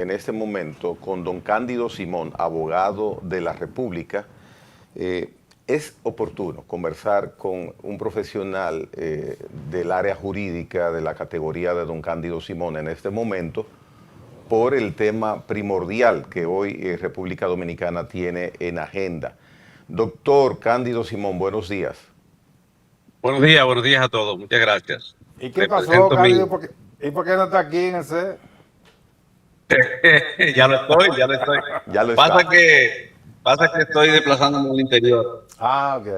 En este momento con don Cándido Simón, abogado de la República. Es oportuno conversar con un profesional del área jurídica de la categoría de don Cándido Simón en este momento por el tema primordial que hoy República Dominicana tiene en agenda. Doctor Cándido Simón, buenos días. Buenos días a todos, muchas gracias. ¿Y qué pasó, Cándido? ¿Y por qué no está aquí en el set? Ya lo estoy. Ya lo Pasa está. que estoy desplazándome al interior. Ah, ok.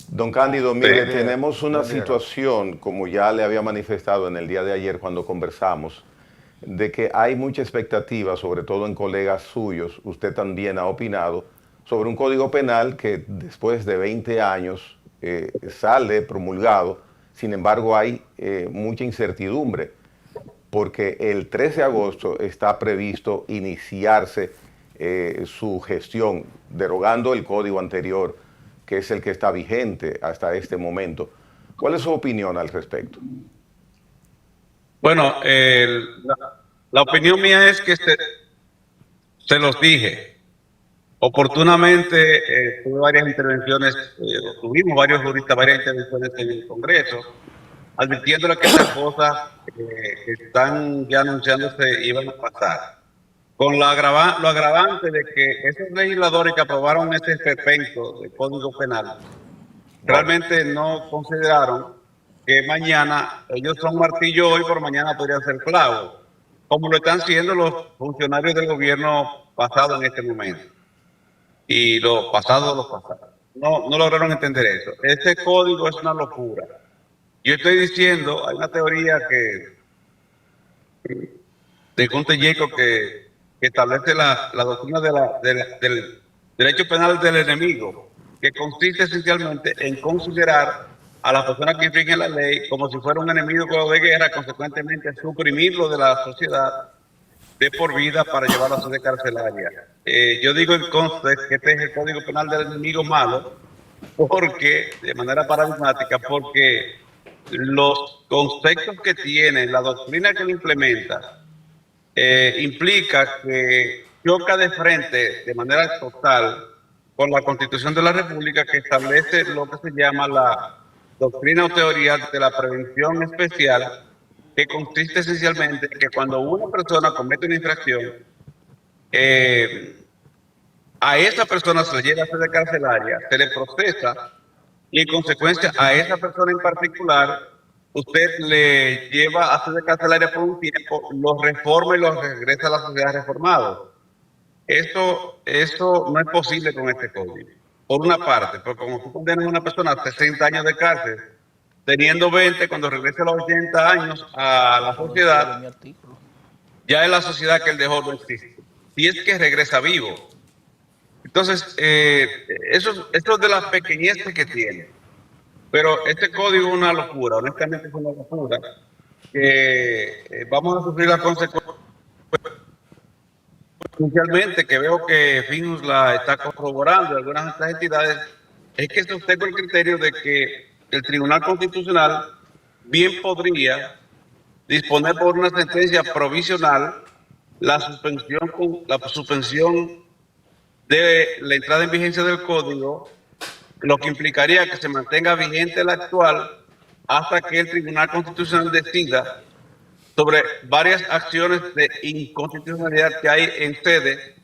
Don Cándido, mire, Sí. tenemos una Buen día. situación, como ya le había manifestado en el día de ayer cuando conversamos, de que hay mucha expectativa, sobre todo en colegas suyos, usted también ha opinado, sobre un código penal que después de 20 años sale promulgado. Sin embargo, hay mucha incertidumbre, porque el 13 de agosto está previsto iniciarse su gestión, derogando el código anterior, que es el que está vigente hasta este momento. ¿Cuál es su opinión al respecto? Bueno, la opinión mía es que se los dije. Oportunamente tuvimos varias juristas, varias intervenciones en el Congreso, advirtiéndole que estas cosas que están ya anunciándose iban a pasar. Con lo agravante de que esos legisladores que aprobaron ese esperpento del Código Penal realmente no consideraron que mañana ellos son martillo hoy, por mañana podrían ser clavos, como lo están siendo los funcionarios del gobierno pasado en este momento. Y los pasados. No lograron entender eso. Este código es una locura. Yo estoy diciendo, hay una teoría de Conte Jacob que establece la doctrina del derecho penal del enemigo, que consiste esencialmente en considerar a la persona que infringe la ley como si fuera un enemigo de guerra, consecuentemente suprimirlo de la sociedad de por vida para llevarlo a sede carcelaria. Yo digo entonces que este es el código penal del enemigo malo, porque, de manera paradigmática, porque los conceptos que tiene, la doctrina que lo implementa, implica que choca de frente de manera total con la Constitución de la República, que establece lo que se llama la doctrina o teoría de la prevención especial, que consiste esencialmente en que cuando una persona comete una infracción, a esa persona se le lleva a sede carcelaria, se le procesa y en consecuencia a esa persona en particular usted le lleva a sede carcelaria por un tiempo, lo reforma y lo regresa a la sociedad reformado. Eso no es posible con este código. Por una parte, porque como tú condenas a una persona a 60 años de cárcel, teniendo 20, cuando regrese a los 80 años a la sociedad, ya en la sociedad que él dejó no existe. Si es que regresa vivo. Entonces, eso es de las pequeñeces que tiene. Pero este código es una locura, honestamente es una locura, que vamos a sufrir las consecuencias. Esencialmente, que veo que Finus la está corroborando, algunas otras entidades, es que sostengo el criterio de que el Tribunal Constitucional bien podría disponer por una sentencia provisional la suspensión de la entrada en vigencia del código, lo que implicaría que se mantenga vigente la actual hasta que el Tribunal Constitucional decida sobre varias acciones de inconstitucionalidad que hay en sede,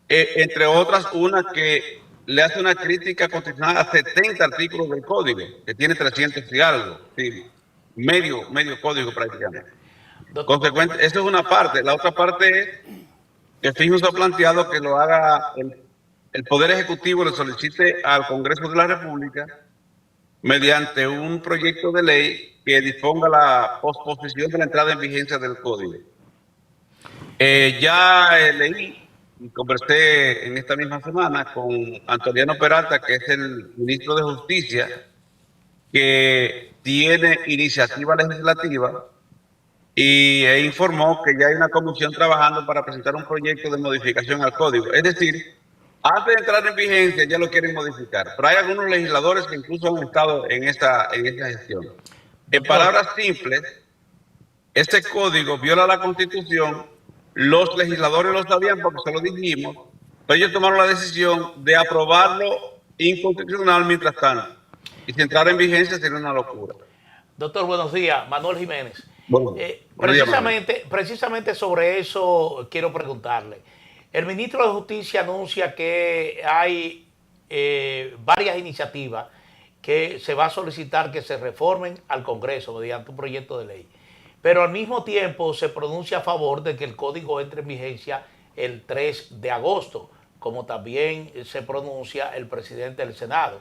entre otras una que le hace una crítica constitucional a 70 artículos del código, que tiene 300 y algo, sí, medio código prácticamente. Consecuente, eso es una parte. La otra parte es que Fijos ha planteado que lo haga el Poder Ejecutivo, le solicite al Congreso de la República mediante un proyecto de ley que disponga la posposición de la entrada en vigencia del código. Leí y conversé en esta misma semana con Antoniano Peralta, que es el ministro de Justicia, que tiene iniciativa legislativa e informó que ya hay una comisión trabajando para presentar un proyecto de modificación al código. Es decir, antes de entrar en vigencia ya lo quieren modificar, pero hay algunos legisladores que incluso han estado en esta gestión. En palabras simples, este código viola la Constitución Los legisladores lo sabían porque se lo dijimos, pero ellos tomaron la decisión de aprobarlo inconstitucional mientras tanto. Y si entrara en vigencia sería una locura. Doctor, buenos días. Manuel Jiménez. Bueno, buenos días, Manuel. Precisamente sobre eso quiero preguntarle. El ministro de Justicia anuncia que hay varias iniciativas que se va a solicitar que se reformen al Congreso mediante un proyecto de ley. Pero al mismo tiempo se pronuncia a favor de que el código entre en vigencia el 3 de agosto, como también se pronuncia el presidente del Senado.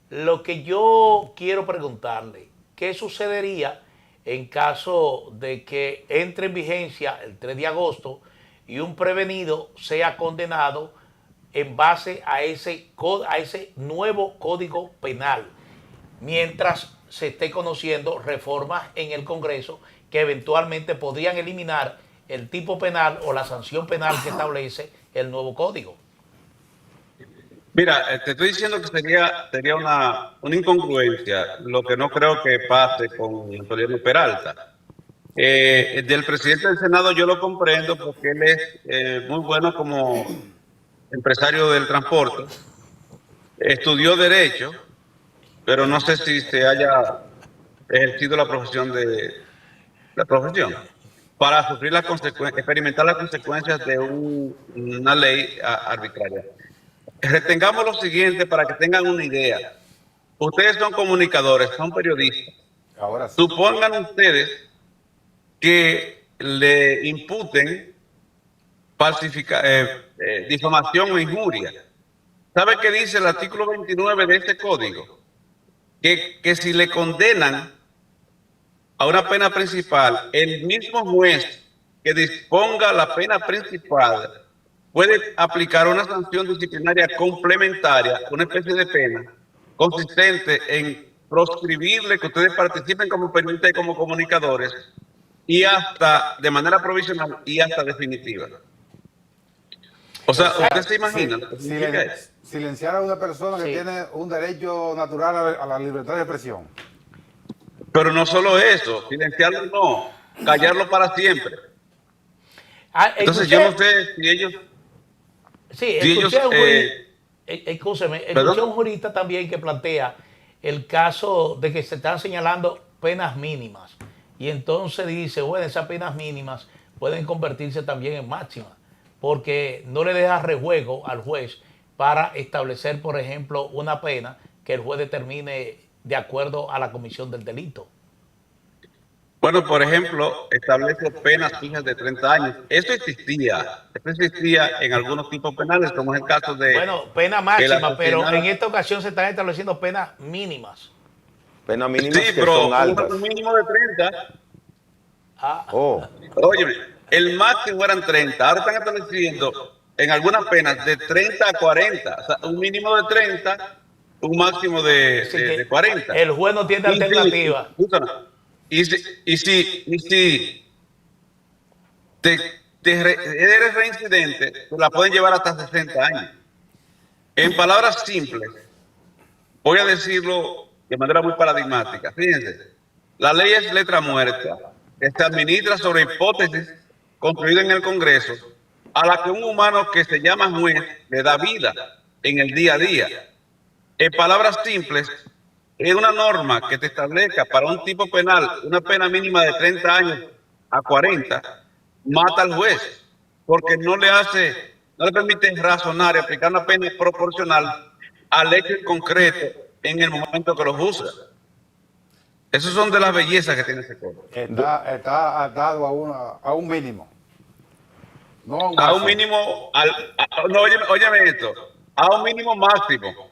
Lo que yo quiero preguntarle, ¿qué sucedería en caso de que entre en vigencia el 3 de agosto y un prevenido sea condenado en base a ese nuevo código penal, mientras se esté conociendo reformas en el Congreso que eventualmente podrían eliminar el tipo penal o la sanción penal que establece el nuevo código? Mira, te estoy diciendo que sería una incongruencia, lo que no creo que pase con Antonio Peralta. Del presidente del Senado yo lo comprendo porque él es muy bueno como empresario del transporte, estudió Derecho, pero no sé si se haya ejercido la profesión para sufrir las consecuencias, experimentar las consecuencias de una ley arbitraria. Retengamos lo siguiente para que tengan una idea. Ustedes son comunicadores, son periodistas. Ahora sí. Supongan ustedes que le imputen difamación o injuria. ¿Sabe qué dice el artículo 29 de este código? Que si le condenan a una pena principal, el mismo juez que disponga la pena principal puede aplicar una sanción disciplinaria complementaria, una especie de pena, consistente en proscribirle que ustedes participen como periodistas y como comunicadores, y hasta de manera provisional y hasta definitiva. O sea, ¿usted se imagina? Silenciar a una persona que tiene un derecho natural a la libertad de expresión. Pero no solo eso, silenciarlo no, callarlo para siempre. Entonces yo no sé si ellos... Sí, escúcheme, escuché a un jurista también que plantea el caso de que se están señalando penas mínimas. Y entonces dice, bueno, esas penas mínimas pueden convertirse también en máximas, porque no le deja rejuego al juez para establecer, por ejemplo, una pena que el juez determine de acuerdo a la comisión del delito. Bueno, por ejemplo, establece penas fijas de 30 años. Eso existía en algunos tipos penales, como es el caso de... Bueno, pena máxima, pero en esta ocasión se están estableciendo penas mínimas. Penas mínimas sí, que pero son altas. Un mínimo de 30. Oh. Óyeme, el máximo eran 30, ahora están estableciendo en algunas penas de 30 a 40, o sea, un mínimo de 30, un máximo de 40. El juez no tiene alternativa. Y si eres reincidente, te la pueden llevar hasta 60 años. En palabras simples, voy a decirlo de manera muy paradigmática. Fíjense, la ley es letra muerta, que se administra sobre hipótesis construidas en el Congreso, a la que un humano que se llama juez le da vida en el día a día. En palabras simples, es una norma que te establezca para un tipo penal una pena mínima de 30 años a 40, mata al juez, porque no le permite razonar y aplicar una pena proporcional al hecho en concreto en el momento que lo juzga. Esas son de las bellezas que tiene ese código. Está atado a un mínimo. No a un mínimo, no, óyeme esto, a un mínimo máximo.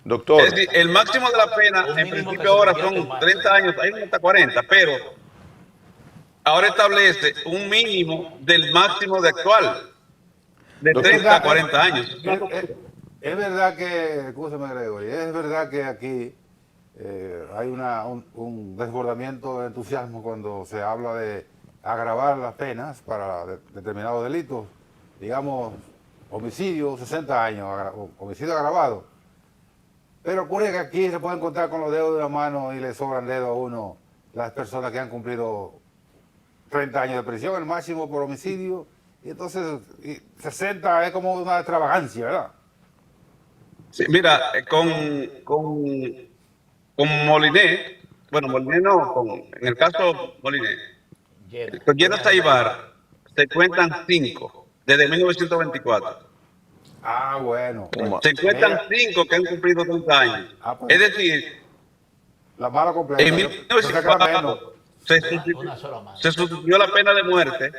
Doctor. Es decir, el máximo de la pena, en principio ahora son 30 años, hay hasta 40, pero ahora establece un mínimo del máximo de actual, de 30 a 40 años. Es verdad que, escúchame Gregory, es verdad que aquí hay un desbordamiento de entusiasmo cuando se habla de agravar las penas para determinados delitos, digamos, homicidio, 60 años, homicidio agravado. Pero ocurre que aquí se puede encontrar con los dedos de la mano y le sobran dedos a uno las personas que han cumplido 30 años de prisión, el máximo por homicidio, y entonces 60 es como una extravagancia, ¿verdad? Sí, mira, con Moliné, bueno, Moliné no, en el caso Moliné, Llena. con Llena Saibar se cuentan 5 desde 1924. Ah, bueno, pues Como- Se cuentan mira, 5 que han cumplido 30 años. pues, Es decir, la mala en completa, yo pensé que era menos. 1904 Una sola mano. se sustituyó la pena de muerte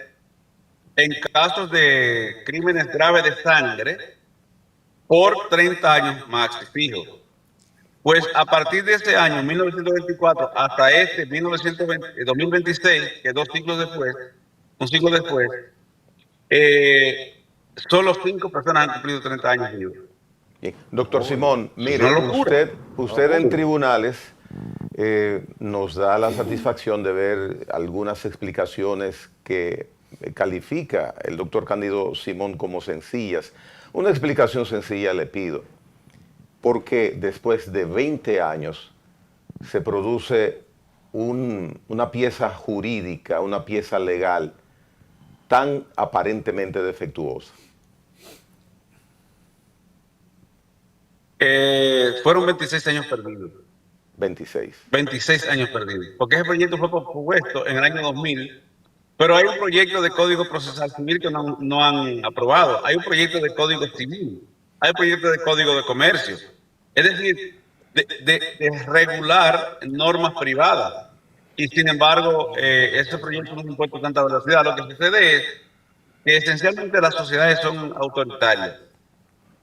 en casos de crímenes graves de sangre por 30 años máximo fijo. Pues a partir de ese año, 1924, hasta este 2026, que 2 siglos después, un siglo después, solo 5 personas han cumplido 30 años vivos. Bien. Doctor Simón, Es mire, una locura. usted en tribunales nos da la satisfacción de ver algunas explicaciones que califica el doctor Cándido Simón como sencillas. Una explicación sencilla le pido. ¿Por qué después de 20 años se produce una pieza jurídica, una pieza legal tan aparentemente defectuosa? Fueron 26 años perdidos. 26. 26 años perdidos. Porque ese proyecto fue propuesto en el año 2000, pero hay un proyecto de Código Procesal Civil que no han aprobado. Hay un proyecto de Código Civil. Hay un proyecto de Código de Comercio. Es decir, de regular normas privadas. Y sin embargo, ese proyecto no ha impuesto tanta velocidad. Lo que sucede es que esencialmente las sociedades son autoritarias.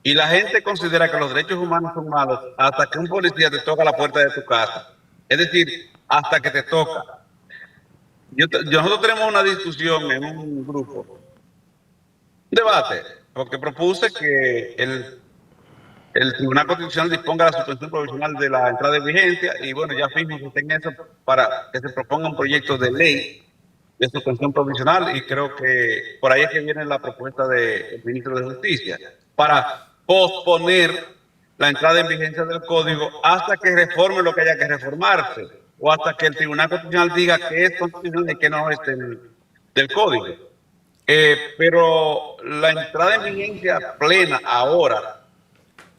Y la gente considera que los derechos humanos son malos hasta que un policía te toca la puerta de tu casa. Es decir, hasta que te toca. Nosotros tenemos una discusión en un grupo, un debate, porque propuse que el Tribunal Constitucional disponga la suspensión provisional de la entrada en vigencia y bueno, ya firmo que en eso para que se proponga un proyecto de ley de suspensión provisional y creo que por ahí es que viene la propuesta del ministro de Justicia para posponer la entrada en vigencia del código hasta que reforme lo que haya que reformarse o hasta que el Tribunal Constitucional diga que es constitucional y que no es del código. Pero la entrada en vigencia plena ahora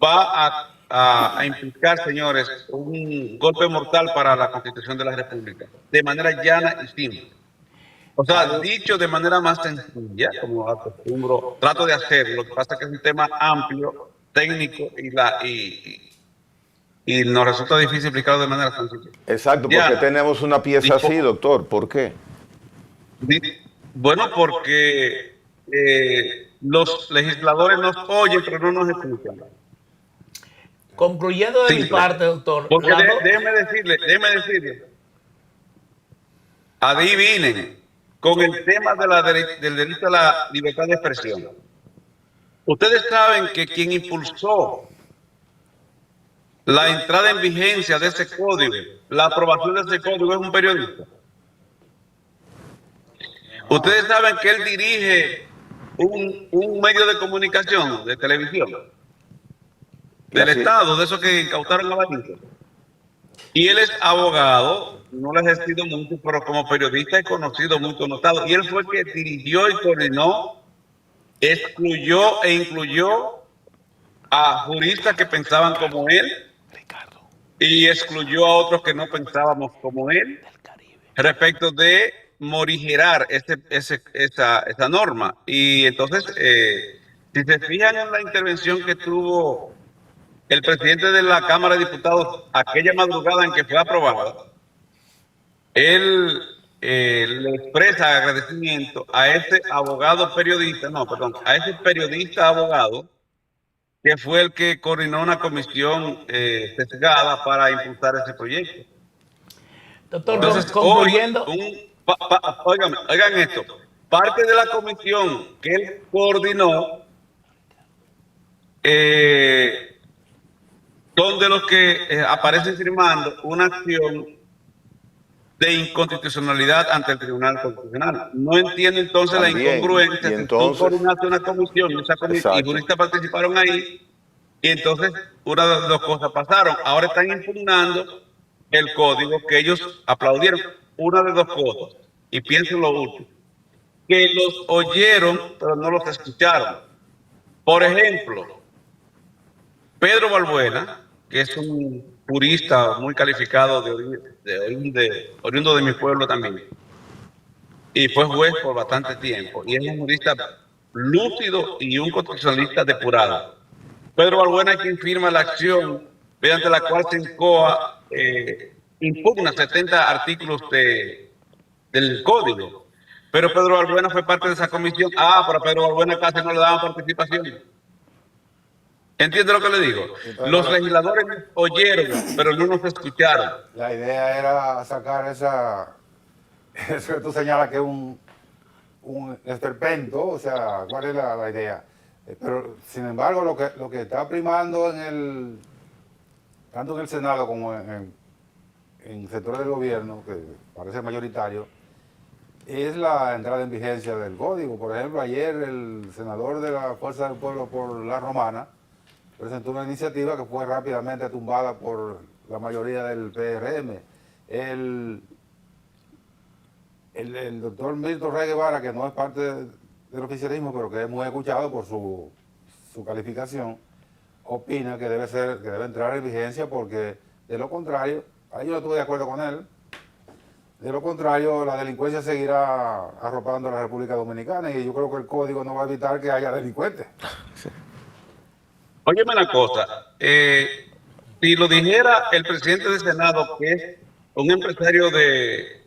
va a implicar, señores, un golpe mortal para la Constitución de la República, de manera llana y simple. O sea, dicho de manera más sencilla, como acostumbro, trato de hacerlo. Lo que pasa es que es un tema amplio, técnico y nos resulta difícil explicarlo de manera sencilla. Exacto, ¿por qué tenemos una pieza así, doctor? ¿Por qué? Bueno, porque los legisladores nos oyen, pero no nos escuchan. Concluyendo de mi parte, doctor. Porque déjeme decirle, adivinen, con el tema del derecho a la libertad de expresión. Ustedes saben que quien impulsó la entrada en vigencia de ese código, la aprobación de ese código es un periodista. Ustedes saben que él dirige un medio de comunicación, de televisión, del Estado, de esos que incautaron a Benito. Y él es abogado, no lo ha ejercido mucho, pero como periodista es conocido, muy connotado. Y él fue el que dirigió y coordinó, excluyó e incluyó a juristas que pensaban como él y excluyó a otros que no pensábamos como él respecto de morigerar esa norma. Y entonces, si se fijan en la intervención que tuvo el presidente de la Cámara de Diputados aquella madrugada en que fue aprobada, él le expresa agradecimiento a ese abogado periodista, a ese periodista abogado que fue el que coordinó una comisión sesgada para impulsar ese proyecto. Doctor, entonces, concluyendo. Oigan esto, parte de la comisión que él coordinó son de los que aparecen firmando una acción de inconstitucionalidad ante el Tribunal Constitucional. No entiendo entonces la incongruencia. Si tú coordinaste una comisión y juristas participaron ahí, y entonces una de las dos cosas pasaron. Ahora están impugnando el código que ellos aplaudieron. Una de dos cosas. Y piensen lo último. que los oyeron, pero no los escucharon. Por ejemplo, Pedro Balbuena, que es un jurista muy calificado oriundo de mi pueblo también, y fue juez por bastante tiempo, y es un jurista lúcido y un constitucionalista depurado. Pedro Balbuena es quien firma la acción mediante la cual Sencoa impugna 70 artículos del código. Pero Pedro Balbuena fue parte de esa comisión. Pero a Pedro Balbuena casi no le daban participación. ¿Entiende lo que le digo? Los legisladores oyeron, pero no nos escucharon. La idea era sacar eso que tú señalas que es un esperpento, o sea, ¿cuál es la idea? Pero, sin embargo, lo que está primando tanto en el Senado como en sectores del gobierno, que parece mayoritario, es la entrada en vigencia del código. Por ejemplo, ayer el senador de la Fuerza del Pueblo por La Romana presentó una iniciativa que fue rápidamente tumbada por la mayoría del PRM. El doctor Milton Rey Guevara, que no es parte del oficialismo, pero que es muy escuchado por su calificación, opina que debe entrar en vigencia, porque de lo contrario, ahí yo no estuve de acuerdo con él, de lo contrario la delincuencia seguirá arropando a la República Dominicana, y yo creo que el código no va a evitar que haya delincuentes. Óyeme una cosa, si lo dijera el presidente del Senado, que es un empresario de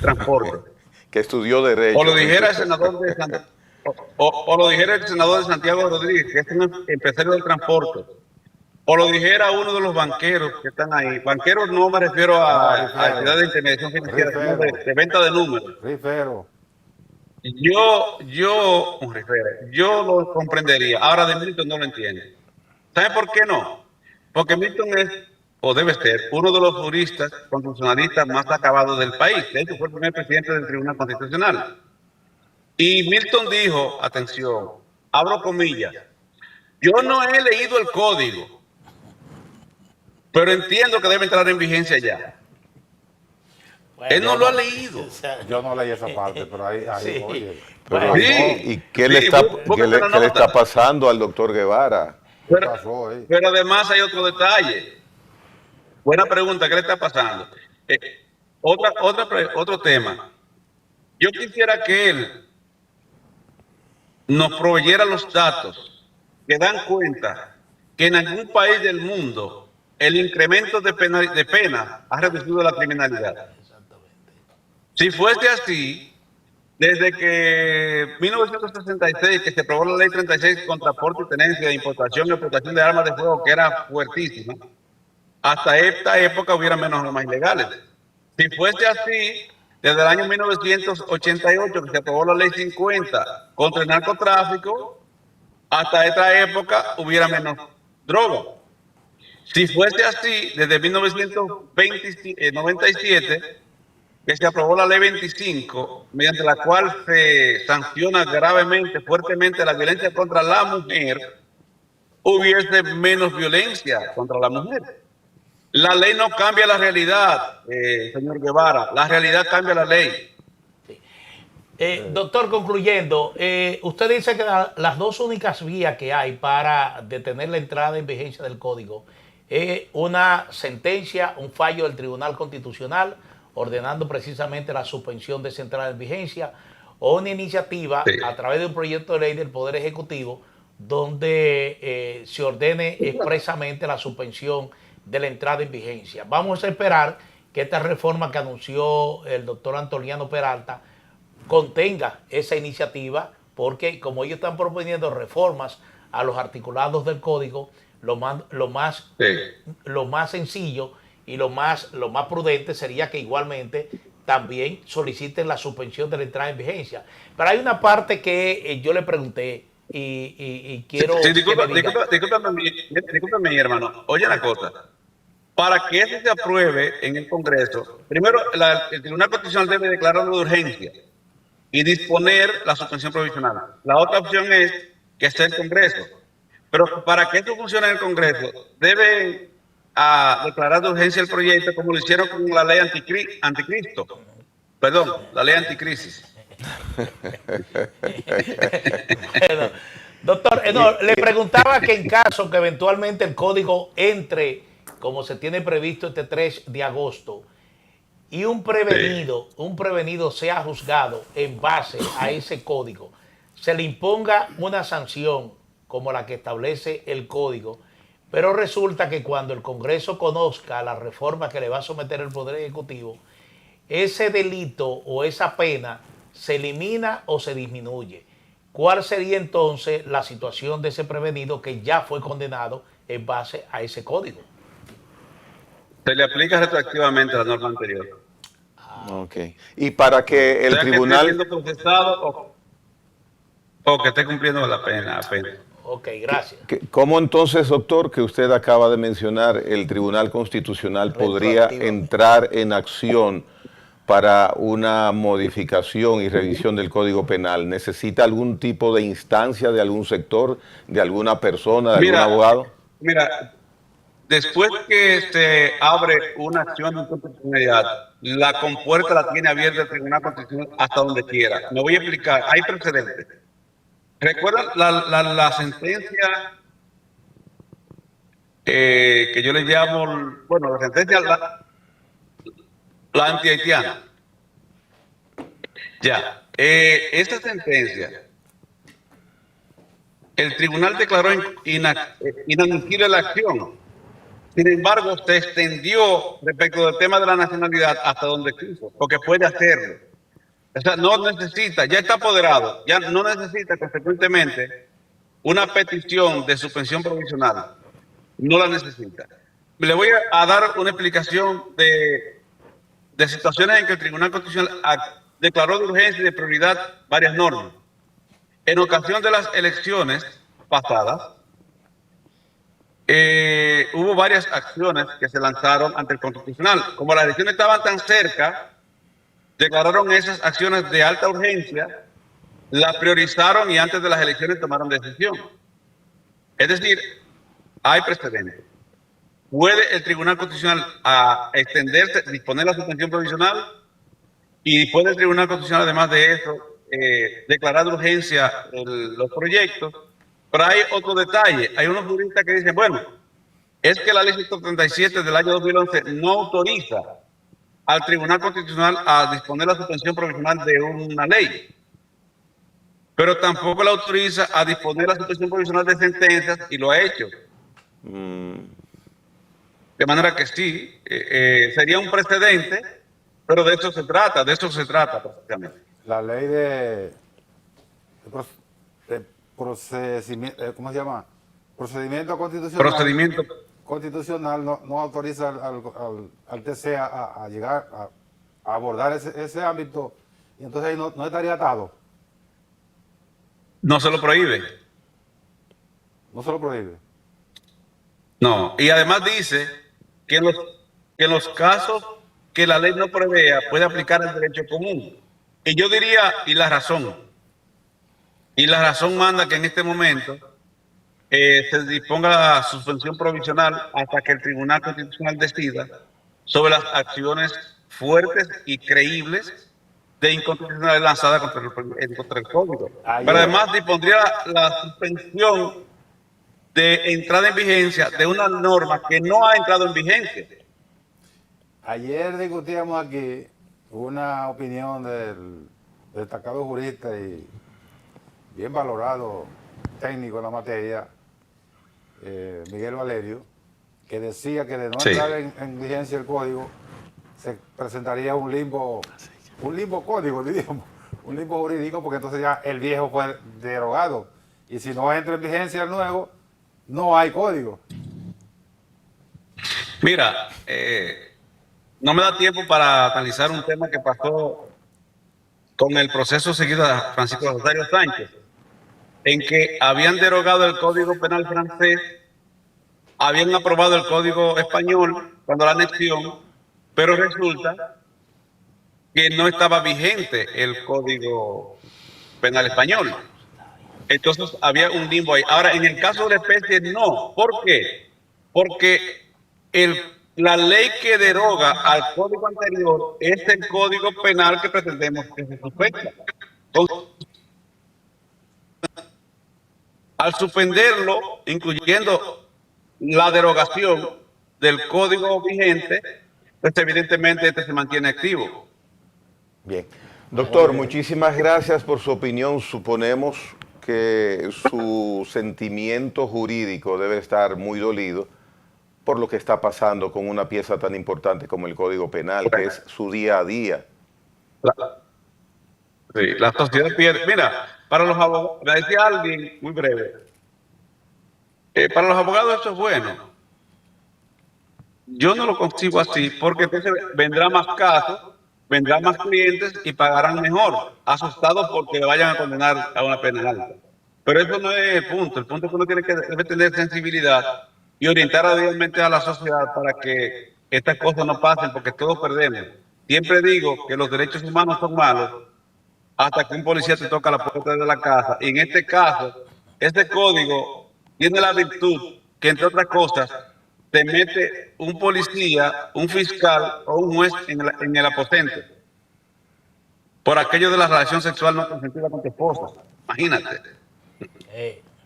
transporte, que estudió Derecho. O lo dijera el senador o lo dijera el senador de Santiago Rodríguez, que es un empresario del transporte, o lo dijera uno de los banqueros que están ahí. Banqueros no me refiero a entidades de intermediación financiera, sino de venta de números. Rifero. Yo lo comprendería. Ahora de Milton no lo entiende. ¿Sabe por qué no? Porque Milton es, o debe ser, uno de los juristas constitucionalistas más acabados del país. De hecho, fue el primer presidente del Tribunal Constitucional. Y Milton dijo, atención, abro comillas, yo no he leído el código, pero entiendo que debe entrar en vigencia ya. Bueno, él no lo ha leído. Yo no leí esa parte, pero ahí sí. Oye. Pero, Sí, ¿y qué le está pasando al doctor Guevara? Pero además hay otro detalle. Buena pregunta, ¿qué le está pasando? Otro tema. Yo quisiera que él nos proveyera los datos que dan cuenta que en algún país del mundo el incremento de pena ha reducido la criminalidad. Si fuese así, desde que 1966, que se aprobó la ley 36 contra porte y tenencia de importación y exportación de armas de fuego, que era fuertísima, hasta esta época hubiera menos armas ilegales. Si fuese así, desde el año 1988, que se aprobó la ley 50 contra el narcotráfico, hasta esta época hubiera menos droga. Si fuese así, desde 1997, que se aprobó la ley 25, mediante la cual se sanciona gravemente, fuertemente la violencia contra la mujer, hubiese menos violencia contra la mujer. La ley no cambia la realidad, señor Guevara, la realidad cambia la ley. Doctor, concluyendo, usted dice que las dos únicas vías que hay para detener la entrada en vigencia del código es una sentencia, un fallo del Tribunal Constitucional ordenando precisamente la suspensión de esa entrada en vigencia, o una iniciativa a través de un proyecto de ley del Poder Ejecutivo donde se ordene expresamente la suspensión de la entrada en vigencia. Vamos a esperar que esta reforma que anunció el doctor Antoliano Peralta contenga esa iniciativa, porque como ellos están proponiendo reformas a los articulados del código, lo más sencillo y lo más prudente sería que igualmente también soliciten la suspensión de la entrada en vigencia. Pero hay una parte que yo le pregunté y quiero... Discúlpame, mi hermano. Oye una cosa. Para que eso se apruebe en el Congreso, primero el Tribunal Constitucional debe declararlo de urgencia y disponer la suspensión provisional. La otra opción es que esté el Congreso. Pero para que esto funcione en el Congreso, debe declarar de urgencia el proyecto, como lo hicieron con la ley anticristo. Perdón, la ley anticrisis. Bueno, doctor, no, le preguntaba que en caso que eventualmente el código entre, como se tiene previsto este 3 de agosto, y un prevenido sea juzgado en base a ese código, se le imponga una sanción como la que establece el código, pero resulta que cuando el Congreso conozca la reforma que le va a someter el Poder Ejecutivo, ese delito o esa pena se elimina o se disminuye. ¿Cuál sería entonces la situación de ese prevenido que ya fue condenado en base a ese código? Se le aplica retroactivamente la norma anterior. Ok. Y para que el O sea, tribunal... que esté siendo procesado o que esté cumpliendo la pena. Ok, gracias. ¿Cómo entonces, doctor, que usted acaba de mencionar, el Tribunal Constitucional podría entrar en acción para una modificación y revisión del Código Penal? ¿Necesita algún tipo de instancia de algún sector, de alguna persona, de algún abogado? Mira, después que se abre una acción de inconstitucionalidad, la compuerta la tiene abierta el Tribunal Constitucional hasta donde quiera. Me voy a explicar, hay precedentes. ¿Recuerdan la sentencia que yo le llamo, bueno, la sentencia, la anti-haitiana? Ya, esta sentencia, el tribunal declaró inadmisible la acción. Sin embargo, se extendió respecto del tema de la nacionalidad hasta donde quiso, porque puede hacerlo. O sea, no necesita, ya está apoderado, ya no necesita consecuentemente una petición de suspensión provisional. No la necesita. Le voy a dar una explicación de situaciones en que el Tribunal Constitucional declaró de urgencia y de prioridad varias normas. En ocasión de las elecciones pasadas, hubo varias acciones que se lanzaron ante el Constitucional. Como las elecciones estaban tan cerca, declararon esas acciones de alta urgencia, las priorizaron y antes de las elecciones tomaron decisión. Es decir, hay precedentes. ¿Puede el Tribunal Constitucional extenderse, disponer la suspensión provisional? Y puede el Tribunal Constitucional, además de eso, declarar de urgencia los proyectos. Pero hay otro detalle. Hay unos juristas que dicen, bueno, es que la ley 137 del año 2011 no autoriza al Tribunal Constitucional a disponer la suspensión provisional de una ley, pero tampoco la autoriza a disponer la suspensión provisional de sentencias y lo ha hecho. De manera que sí, sería un precedente, pero de eso se trata prácticamente. La ley de procedimiento, ¿cómo se llama? Procedimiento constitucional. Procedimiento Constitucional no autoriza al TC a llegar a abordar ese ámbito, y entonces ahí no estaría atado. no se lo prohíbe. No se lo prohíbe. No, y además dice que en los casos que la ley no prevea puede aplicar el derecho común. Y yo diría, y la razón manda que en este momento se disponga la suspensión provisional hasta que el Tribunal Constitucional decida sobre las acciones fuertes y creíbles de inconstitucionalidad lanzada contra el Código. Pero además dispondría la suspensión de entrada en vigencia de una norma que no ha entrado en vigencia. Ayer discutíamos aquí una opinión del destacado jurista y bien valorado técnico en la materia, Miguel Valerio, que decía que de no entrar en vigencia el código se presentaría un limbo código, diríamos, un limbo jurídico, porque entonces ya el viejo fue derogado y si no entra en vigencia el nuevo, no hay código. Mira, no me da tiempo para analizar un tema que pasó con el proceso seguido a Francisco Rosario Sánchez, en que habían derogado el Código Penal francés, habían aprobado el Código español cuando la anexión, pero resulta que no estaba vigente el Código Penal español. Entonces había un limbo ahí. Ahora, en el caso de la especie, no. ¿Por qué? Porque la ley que deroga al código anterior es el Código Penal que pretendemos que se suspenda. Al suspenderlo, incluyendo la derogación del código vigente, pues evidentemente este se mantiene activo. Bien. Doctor, muchísimas gracias por su opinión. Suponemos que su sentimiento jurídico debe estar muy dolido por lo que está pasando con una pieza tan importante como el Código Penal, que es su día a día. La sociedad pierde. Mira, para los abogados, me decía alguien muy breve, para los abogados eso es bueno. Yo no lo consigo así porque entonces vendrá más casos, vendrán más clientes y pagarán mejor, asustados porque le vayan a condenar a una pena alta. Pero eso no es el punto. El punto es que uno debe tener sensibilidad y orientar adecuadamente a la sociedad para que estas cosas no pasen, porque todos perdemos. Siempre digo que los derechos humanos son malos hasta que un policía te toca la puerta de la casa. Y en este caso, este código tiene la virtud que, entre otras cosas, te mete un policía, un fiscal o un juez en el aposento por aquello de la relación sexual no consentida con tu esposa. Imagínate.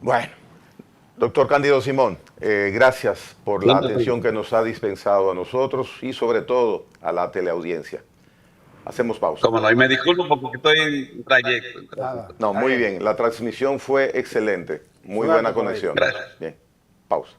Bueno, doctor Cándido Simón, gracias por la atención que nos ha dispensado a nosotros y sobre todo a la teleaudiencia. Hacemos pausa. Como no, y me disculpo porque estoy en trayecto. No, muy bien. La transmisión fue excelente. Muy buena conexión. Gracias. Bien, pausa.